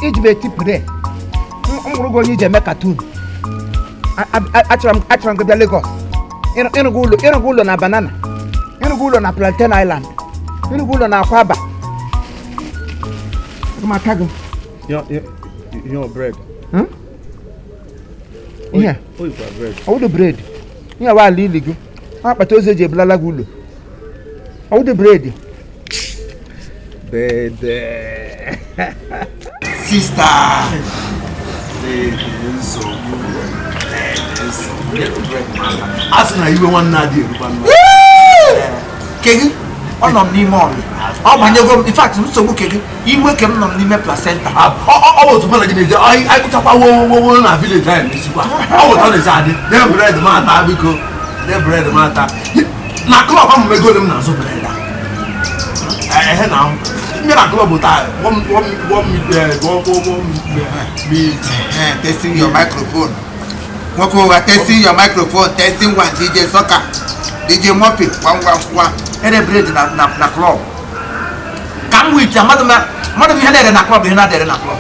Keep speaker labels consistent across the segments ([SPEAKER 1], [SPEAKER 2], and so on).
[SPEAKER 1] ijimeti pere ngwurugo onye ije me cartoon achọrọ m gị bịa Lagos ịrụgo ụlọ na Banana, ịrụgo ụlọ na Plantain Island, ịrụgo ụlọ na Akwaba. Maka gị
[SPEAKER 2] your bread.
[SPEAKER 1] Ihe ọwụdụ bread ihe wa ala ili gị akpata ozi eji ebulala gị ụlọ ọwụdụ bread.
[SPEAKER 3] Sister asị na iwe nwanne adị eruba kegi ọ nọ n'ime ọnụ ọ banyego m in fact nsogbu kegi iwe ke m nọ n'ime placenta ọ bụ otu mana gị na-eje anyị kụchakwa wowo na village anyị n'esikwa ọ bụ ta na-esi adị nye bred m ata biko nye bred m ata na klọb amụ megole m na-azụ bred ehe na ahụ nye na klọb taa testing your microphone. Wako wa testing your microphone, testing one DJ Soccer, DJ Moppy, one. Any bread na club. Come with your madam had na club, you're not there in a club.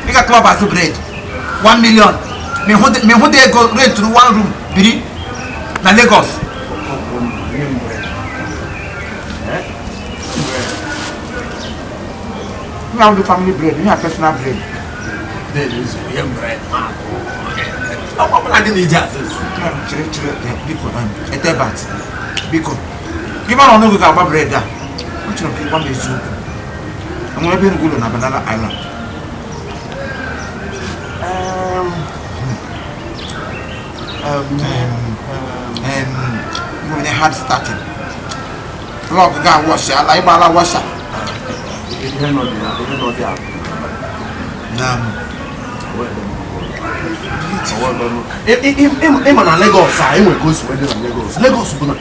[SPEAKER 3] Make a club as a bread. 1 million. Me who they go rent to 1 room, biri na Lagos. You have the family bread, you have personal bread. There is bread, man. Apa lagi ni jasis? Etebat, biko. Gimana orang juga apa bread dah? Macam kita besok. Kamu lebih gula na Banana Island. When hard starting. Log ga wash, ala ibala wash. Ini no dia. Ịma na Lagos a enwe ka o si wedị na Lagos bụ na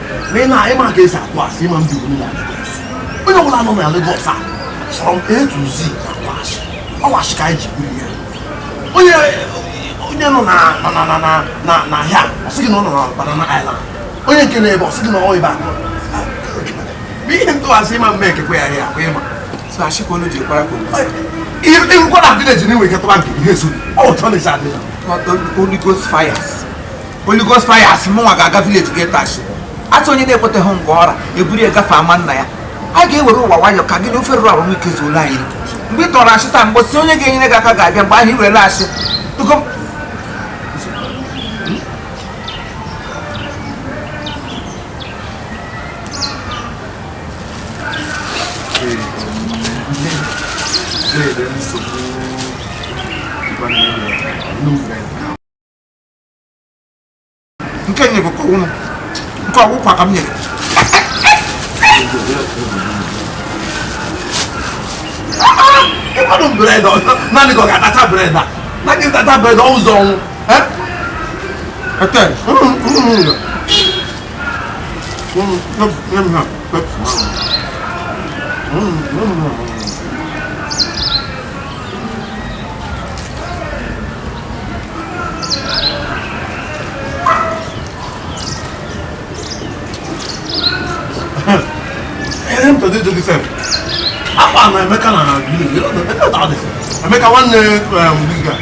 [SPEAKER 3] ịma ka esi akpụ asị ịma ndị obodo na Lagos onye ọbụla nọ na Lagos a from A to Z ọwashi ka anyị ji buru ya onye nọ na ahịa ọ sị gị na ọ nọ na Banana Island onye nke na-ebe ọ sị gị na ọ ebe a ihe ntụwasị ịma mme ekekwe ya ahịa akwa ịma ịrụkwa na village na-enwe ike tụba nke ihe so Holy Ghost fires mụnwa ga-aga village ga-etachi atụ onye na-ekweteghị nke ọra eburu ya gafe ama nna ya a ga-ewere ụwa nwayọ ka gị na ofe rụrụ arụ ike zuola anyị mgbe ị tọrọ achị taa mgbosi onye ga-enyere gị aka ga-abịa mgbe ahụ iwerele achị nke nye bụkwa ụmụ nke ọgwụkwa ka m nyere ịkwado bred naanị ka ọ ga-atacha bred a na gị tata bred ụzọ ọnwụ to the same. Apa na Emeka na village? Emeka one big guy.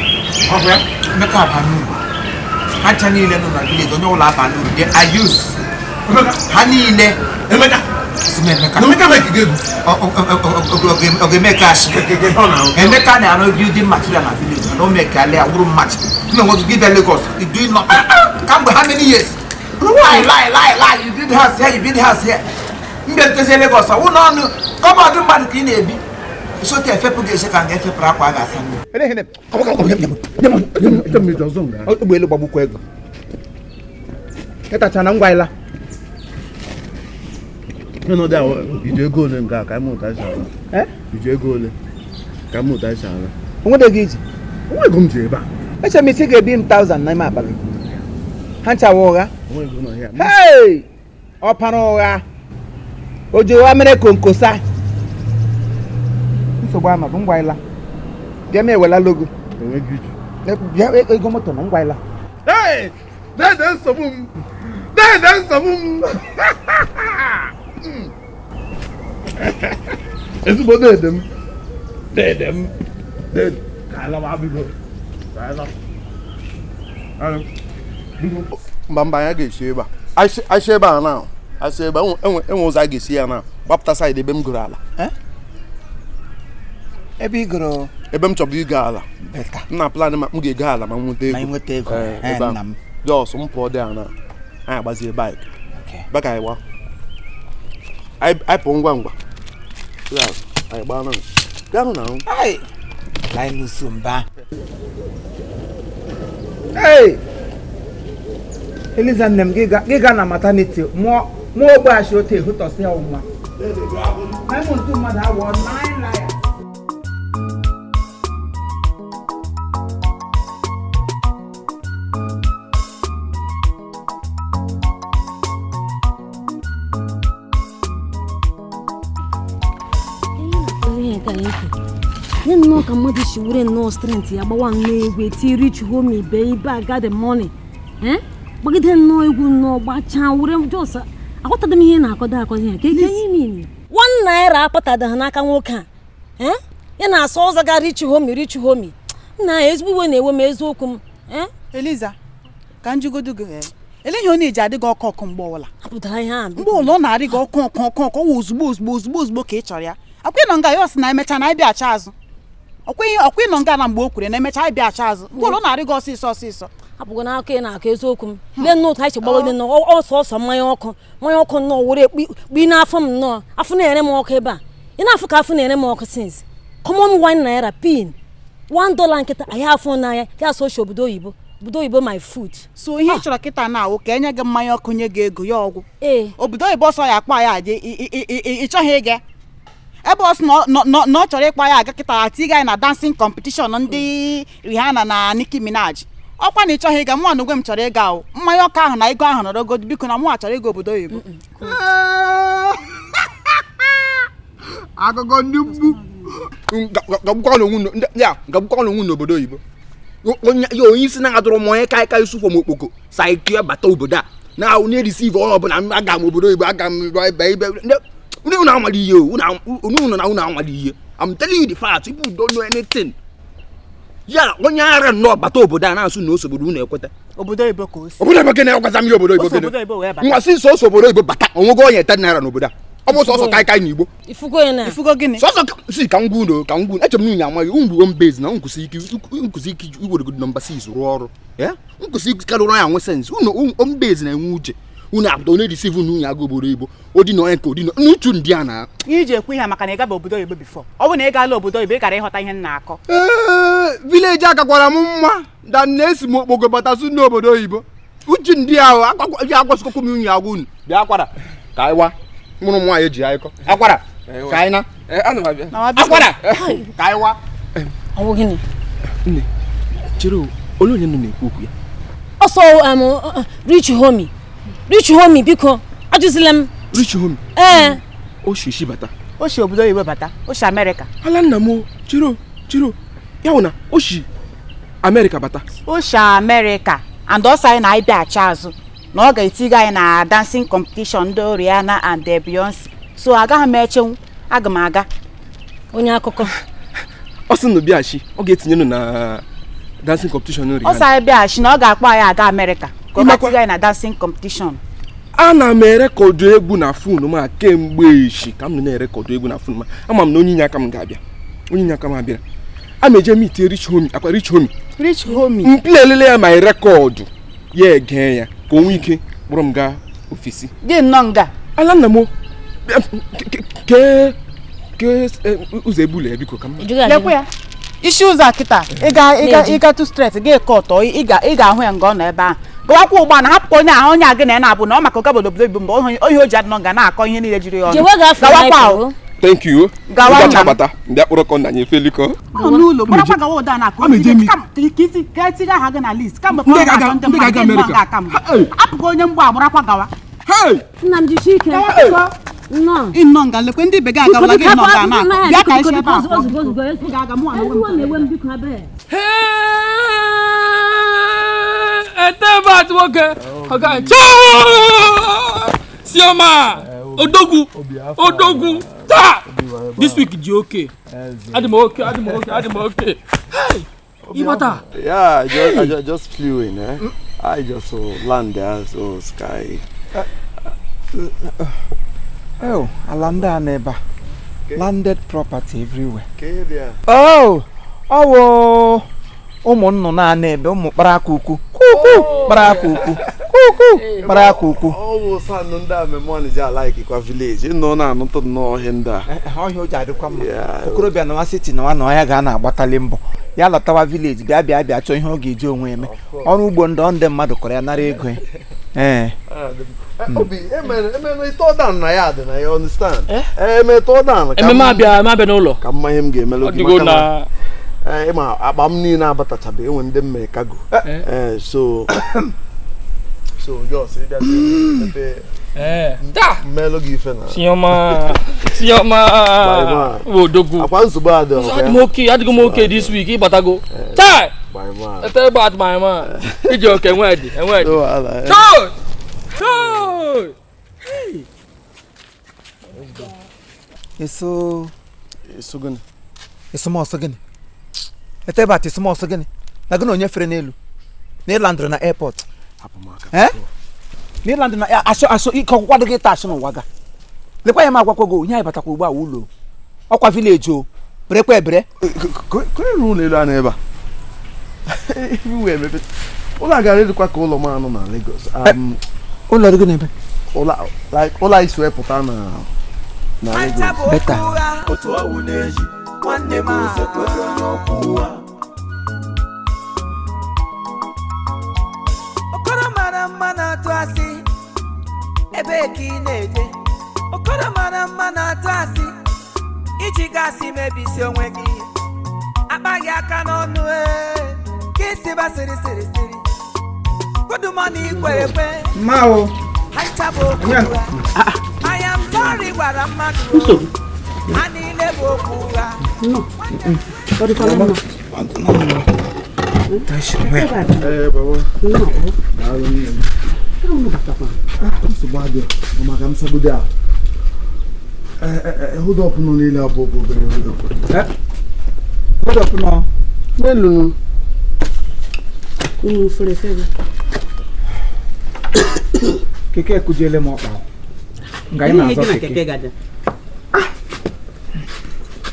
[SPEAKER 3] Okay. Emeka Banu. Hachani ile no na village onye ụlọ Banu. They are used. Hanile. Emeka. Emeka make gego. Okay make cash. Emeka na no building material na village. No make ale awuru match. No want to give them Lagos. You do not. Come how many years? Lie. You build house here, you build house here. Mbelteze Lagos a wona no kama ọdún mmadụ ka ị na-ebi so te efepụ ga-ese ka nga efepụrụ akwa a ga-asa nne ụgbọelu gbagbukwa ego ịtacha na ngwa ịla
[SPEAKER 2] ije ego ole nke a ka ịmụta isi ala ije ego ole ka ịmụta isi ala
[SPEAKER 1] onwede gị iji
[SPEAKER 2] onwe ego m ji ebe a
[SPEAKER 1] eche m isi ga-ebi m 1000 n'ime abalị ha nchawa ụgha ọpara ụgha ojewa mere konkosa nsogbu ama bụ ngwa ịla bịa m ewela logo bịa ego moto na ngwa ịla
[SPEAKER 2] dede nsogbu m ezigbo dede m Dedem. Ded. Kala ma bigo. Kala. Ano. Bigo. Mbamba ya ga-esi ebe a. Aisi ebe a na. Aisi ebe enwe ụzọ a ga-esi ya na. Gbapụta side ebe m gụrụ ala.
[SPEAKER 1] Ebe ị gụrụ
[SPEAKER 2] ebe m chọbụ ịga ala.
[SPEAKER 1] beta.
[SPEAKER 2] Nna plan ma m ga-ega ala ma nweta ego.
[SPEAKER 1] Ma nweta ego. Nna m.
[SPEAKER 2] Jos m pụọ dị ana. Anyị agbazie bike. Baka anyị gba. Anyị pụ ngwa ngwa. Ya, anyị gbaa na. Bịa nụ na ahụ.
[SPEAKER 1] Ai. Linus mba. Hey. Eliza nnem gị ga na maternity mụọ ogbe ashi ote hụtọsị ya ụmụ. Anyị mụ ntụ mmadụ awọ 9 naira.
[SPEAKER 4] Then no come mother she wouldn't know strength ya but one way we reach home me baby I got the money. But then no you no but chan wouldn't just I got them here na koda ko here. Can you mean? 1 naira pata da na kan woka. Ya na so za ga reach home. Na ezbu we na ewe me ezokum.
[SPEAKER 5] Eliza. Kan jugodu go ele ihe oni ija adigo okoko mgbo wala.
[SPEAKER 4] Aputara ihe am.
[SPEAKER 5] Mgbo ulo na adigo okoko ozugbo ka ị chọrọ ya. Akwa nọ nga yos na emecha na ịbịa acha azụ. Okwi nọ nga na mgbe okwure na emecha ịbịa acha azụ. Mgbe ụlọ na-arịgo ọsịsọ.
[SPEAKER 4] Apụgo na aka na aka eziokwu m. Le nno ta chegbawo dị nọ ọsọ mmanya ọkụ nọ were kpi n'afọ m nọ. Afọ na-ere m ọkụ ebe a. Ị na-afụ ka afọ na-ere m ọkụ since. Common 1 naira pin. $1 nkịta anyị afọ na ya so obodo oyibo my food.
[SPEAKER 5] So ihe chọrọ kịta na awụ ka enye gị mmanya ọkụ nye gị ego ya ọgwụ. Obodo oyibo ọsọ ya akpa ya aje ị chọghị ịga. Ebe ọsọ no chọrọ ịkpa ya aga kịta atiga na dancing competition ndị Rihanna na Nicki Minaj. Ọkwa na ị chọghị ịga mụ na ogwe m chọrọ ịga o. Mmanya ọkụ ahụ na ego ahụ nọrọgo biko na mụ achọrọ ịga obodo oyibo.
[SPEAKER 2] Akụkọ ndị mgbu. Gabụkọ n'onwu n'obodo oyibo. Onye isi na-adụrụ m onye ka isi fọm okpoko saịkị bata obodo a na onye receive ọ bụla aga m obodo oyibo aga m ibe unu na-amali ihe unu na-amali ihe. I'm telling you the fact, people don't know anything. Ya onye ara nnọọ bata obodo a na-asụ na osobodo unu ekweta.
[SPEAKER 5] Obodo oyibo ka o si.
[SPEAKER 2] Obodo ebe gịnị ọgwaza m obodo oyibo gịnị. Nwa si so obodo oyibo bata onwego onye 10 naira n'obodo a. Ọ bụ sọsọ kai n'Igbo.
[SPEAKER 5] Ifugo gịnị?
[SPEAKER 2] Sọsọ si ka ngwu eche m nwunye amaghị ungwu base na nkwụsị ike iwere good number 6 rụọ ọrụ. Nkwụsị ike karụrụ ya nwe sense. Unu base na-enwe uche. Unu abụdo onye receive unu aga obodo oyibo. Odi no enko odi no n'uchu ndị a na.
[SPEAKER 5] Ije ekwu ihe maka na ị gaba obodo oyibo before. Ọ bụ na ị gaala obodo oyibo ị gara ịghọta ihe m na-akọ.
[SPEAKER 2] Village agakwara m mma da na-esi m okpogo batasu n'obodo oyibo. Uchu ndị ahụ akwasịkọkwu m unyi agwa unu. Bịa akwara ka anyị wa mụrụ m nwaanyị eji anyịkọ. Akwara ka anyị na. Akwara ka anyị wa.
[SPEAKER 4] Ọ bụ gịnị?
[SPEAKER 2] Nne chere ole onye nọ na-ekwu okwu ya.
[SPEAKER 4] Also Rich homie biko ajụzila m.
[SPEAKER 2] Rich homie? O shi bata.
[SPEAKER 5] O shi obodo oyibo bata. O shi America.
[SPEAKER 2] Ala nna m chiro ya wụ na o shi America bata.
[SPEAKER 5] O shi America and also anyị na-abịa acha azụ na ọ ga-etiga anyị na dancing competition ndị Rihanna and Beyonce. So agaghị m echenwu, aga m aga.
[SPEAKER 4] Onye akụkọ.
[SPEAKER 2] Ọ sị na bịachi ọ ga-etinye na dancing competition Rihanna.
[SPEAKER 5] Ọ sị anyị bịachi na ọ ga-akpọ anyị aga America. Ka ọ ga-etiga anyị na dancing competition.
[SPEAKER 2] Ana m erekọdụ egwu na fon m kemgbe echi ka m na-erekọdụ egwu na fon m. Ama m na onye inye aka m ga-abịa. Onye inye aka m abịara. A meje meet Rich homie. Mpilelele ya my record. Ya ege ya ka onwe ike kpọrọ m gaa ofisi.
[SPEAKER 5] Dị nnọọ nga.
[SPEAKER 2] Ala nna m ke ụzọ ebule biko ka m.
[SPEAKER 5] Lekwe ya. Isi ụzọ kịta ịga tu straight ga-ekọtọ ị ga-ahụ ya nga ọ nọ ebe ahụ. Gawakwa ụgba na hapụ onye agị na-abụ na ọ maka obodo oyibo mgbe onye o ji adị ga na-akọ ihe niile jiri ya ọnụ.
[SPEAKER 4] Gawakwa.
[SPEAKER 2] Thank you. Gawa bata. Ndị akpọrọ kọ ndanye feliko.
[SPEAKER 5] N'ụlọ gbakwa gawa ụda na-akọ. Ka etiga ha gị na list. Ka mgbe ọ ga-akọ ndị mmadụ ga-aka mgbe. Apụgo onye mgbe agbarakwa gawa.
[SPEAKER 4] Nna m jishi ike.
[SPEAKER 5] Nnọọ nga lekwe ndị ibe gị agawala gị nnọọ ga na-akọ. Bịa ka isi ebe ahụ.
[SPEAKER 4] Ga-aga mụ na-ewe m biko abe.
[SPEAKER 6] Etebat nwoke ọga Sioma odogwu This week is okay. I'm okay. Hey, Ibata.
[SPEAKER 7] Yeah, I just flew in. I just land there, so sky.
[SPEAKER 1] Oh, I landed landed property everywhere.
[SPEAKER 7] Okay, there.
[SPEAKER 1] Oh, ụmụnnụ na-ana ebe ụmụ kpara kuku
[SPEAKER 7] Oh, son, ndị a memoni ji like kwa village. Ịnọ na-anụtụ n'ọhịa ndị a.
[SPEAKER 1] Ọhịa o ji adịkwa mma. Okorobịa na wasiti na nwa ọhịa ga na-agbatali mbọ. Ya lọtawa village bịa chọọ ihe ọ ga-eji onwe eme. Ọrụ ugbo ndị mmadụ kọrọ ya nara ego ya.
[SPEAKER 7] Obi, emene ito down na ya dị na ya, understand? Eme ito down.
[SPEAKER 6] Ememe abịa n'ụlọ.
[SPEAKER 7] Ka mma ihe m ga-emelu gị maka ịma akpa m niile abatachabe enwe ndị mme kago. So just melo gi ife na
[SPEAKER 6] Sioma Wodogu.
[SPEAKER 7] Akwa nsogbu adị ọkwa.
[SPEAKER 6] Adịgo m okay this week ịbatago. Chai! Ete about my man. Iji oke enwedi. Chai! Hey!
[SPEAKER 1] Eso
[SPEAKER 7] gịnị?
[SPEAKER 1] Esomọsọ gịnị? Ete bat esomọsọ gịnị? Na gị na onye fere n'elu. Na ịlandịrị na airport. N'ịlandị na asọ ike ọkwụkwa dị gị taa asọ n'ụwa ga. Lekwa ya m agwakwago onye anyị batakwa ugbu a ụlọ. Ọkwa village o. Berekwa ebere.
[SPEAKER 7] Kwenye ụlọ elu a na ebe a. Iwe emepe. Ụlọ a gara edukwa ka ụlọ m anụ na Lagos.
[SPEAKER 1] Ụlọ dị gị n'ebe?
[SPEAKER 7] Ụlọ isi wepụta na Lagos.
[SPEAKER 1] Beta.
[SPEAKER 8] Otu ọwụ na-eji nwanne m osekwere n'okwu ụwa. Okoro mara mma na-atụ asị ebe ka ị na-eje. Okoro mara mma na-atụ asị iji gasị mebisi onwe gị. Akpaghị aka n'ọnụ ka isi basịrị sịrị. Good morning, kwekwe.
[SPEAKER 1] Mao.
[SPEAKER 8] I am sorry, but I'm not.
[SPEAKER 4] Nsogbu.
[SPEAKER 8] Ani lebo kuga.
[SPEAKER 4] No. What do you call it?
[SPEAKER 1] Tashi.
[SPEAKER 7] Baba. Subade. Mama kam sabuda. Hold up no nila bobo bere.
[SPEAKER 1] Hold up no.
[SPEAKER 7] Melu.
[SPEAKER 4] Frefere.
[SPEAKER 1] Keke kujele mo pa. Ngai na zo keke.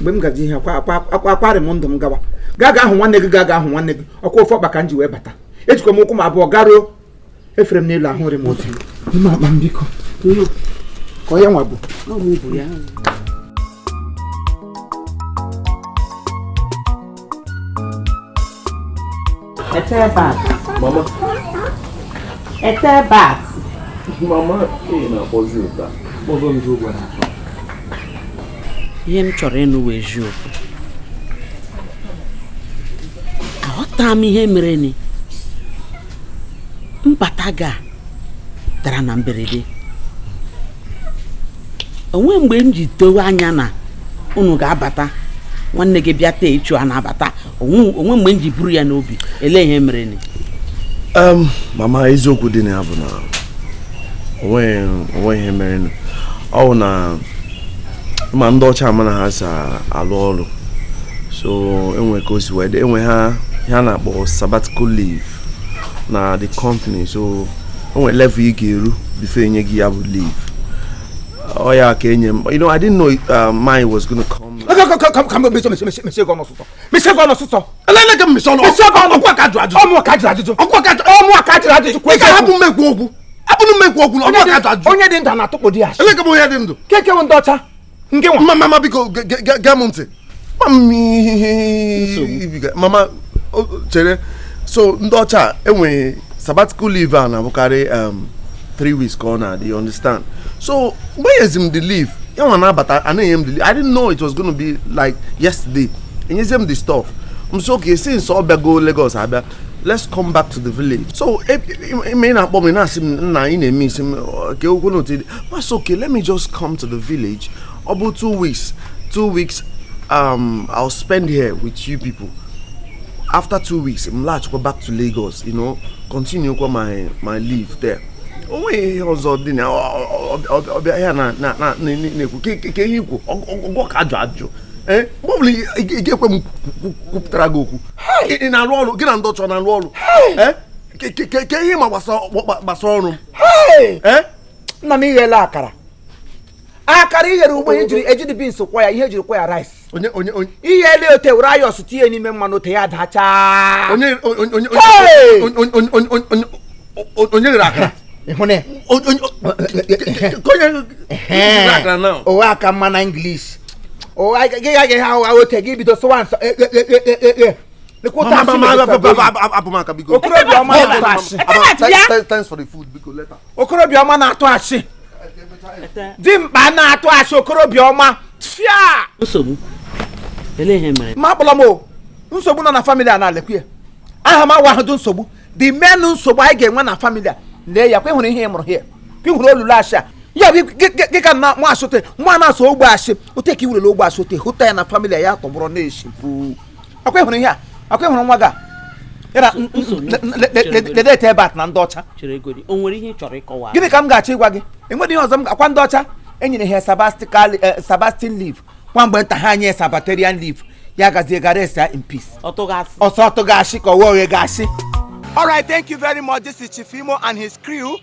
[SPEAKER 1] Mgbe m gaji ihe akwari m ndụ m gawa. Gaga ahụ nwanne gị ọkwa ofe ọkpa ka m ji wee bata. Ejikwa m ụkwụ m abụọ garuo efere m n'elu ahụ remote. N'ime akpa m biko. Ka onye nwa bụ.
[SPEAKER 4] Ọ bụ ibu ya.
[SPEAKER 7] Mama. Mama, na pojuta. Bobo m jugwa na.
[SPEAKER 9] Ihe m chọrọ ịnụ wee ju okwu. Aghọta m ihe mere ni. Mbata ga dara na mberede. Onwe mgbe m ji towe anya na unu ga-abata nwanne gị bịa tee ichu a na-abata. Onwe mgbe m ji buru ya n'obi. Ele ihe mere ni.
[SPEAKER 7] Mama, eziokwu dị na ya bụ na onwe ihe mere ni. Ọ na ma ndị ọcha ama na ha sa alụ ọrụ. So enwe ka o si wee enwe ha na-akpọ sabbatical leave na the company. So enwe level ị ga-eru before enye gị ya bụ leave. Oh yeah, Kenya. You know, I didn't know mine was gonna come.
[SPEAKER 1] Come, Monsieur Gonosuto. Monsieur Gonosuto. Let them Monsieur Gonosuto. Okwa kajraju. Omo kajraju. Ike habu megwogu. Abunu megwogu. Omo kajraju. Onye dị ndụ na atụkpọ di asị.
[SPEAKER 7] Eleke bụ onye dị ndụ.
[SPEAKER 1] Keke ndị ọcha. Nke nwa.
[SPEAKER 7] Mama biko gamunti. Mama chere. So ndị ọcha enwe sabbatical leave na abụkarị 3 weeks corner, do you understand? So where is him the leave? I didn't know it was going to be like yesterday. And he's him the stuff. I'm so okay, since all go Lagos, let's come back to the village. So it may not be that's okay, let me just come to the village. About 2 weeks. 2 weeks I'll spend here with you people. After 2 weeks, I'm go back to Lagos, you know, continue my leave there. onwe ihe ọzọ dị na ọbịa ya na-ekwu ke ihe ikwu ọgwọ ka ajụ mgbe ọbụla ị ga-ekwe m kwupụtara gị okwu ị na-arụ ọrụ gị na ndị ọchọ na-arụ ọrụ ke ihe ma gbasara ọrụ m
[SPEAKER 1] nna m ighela akara ighere ugbo ejiri bins kwa ya ihe ejiri kwa ya rice ighele ote were ayọs tinye n'ime mmanụ ote ya dachaa
[SPEAKER 7] onye ghere akara
[SPEAKER 1] owe aka mma na English gaghị ha ụgha ote gị bido sụwa nsọ okorobịa ọma na-atụ achị dimkpa na-atụ achị okorobịa ọma ma akpọla m nsogbu nọ na famili a na-alekwu ya aha m awa ahụdụ nsogbu the men nsogbu anyị ga-enwe na famili a lee ya kwa ịhụrụ ihe ị mụrụ hie kwa ịhụrụ olulu achị a ya bụ gị ka na mụ asụte mụ na-asụ ogbe achị ote ka i werele ogbe achị ote hụta ya na famili a ya tọgbọrọ na-eshipụ akwa ịhụrụ ihe a akwa ịhụrụ nwa gị a yara ledete ebe at na ndị ọcha gịnị ka m ga-achọ ịgwa gị enweghị ihe ọzọ m akwa ndị ọcha enyere ha Sebastian leave kwa mgbe nta ha nye Sabbatarian leave ya gazie gara esa in peace ọsọ ọtụgashị ka ọwa oghe gashi. All right, thank you very much. This is Chief Imo and his crew.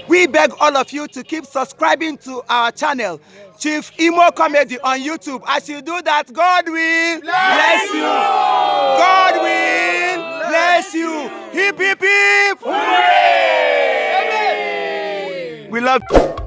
[SPEAKER 1] We beg all of you to keep subscribing to our channel, Chief Imo Comedy on YouTube. As you do that, God will bless you. God will bless you. Hip, hip, hip. Hooray! We love you.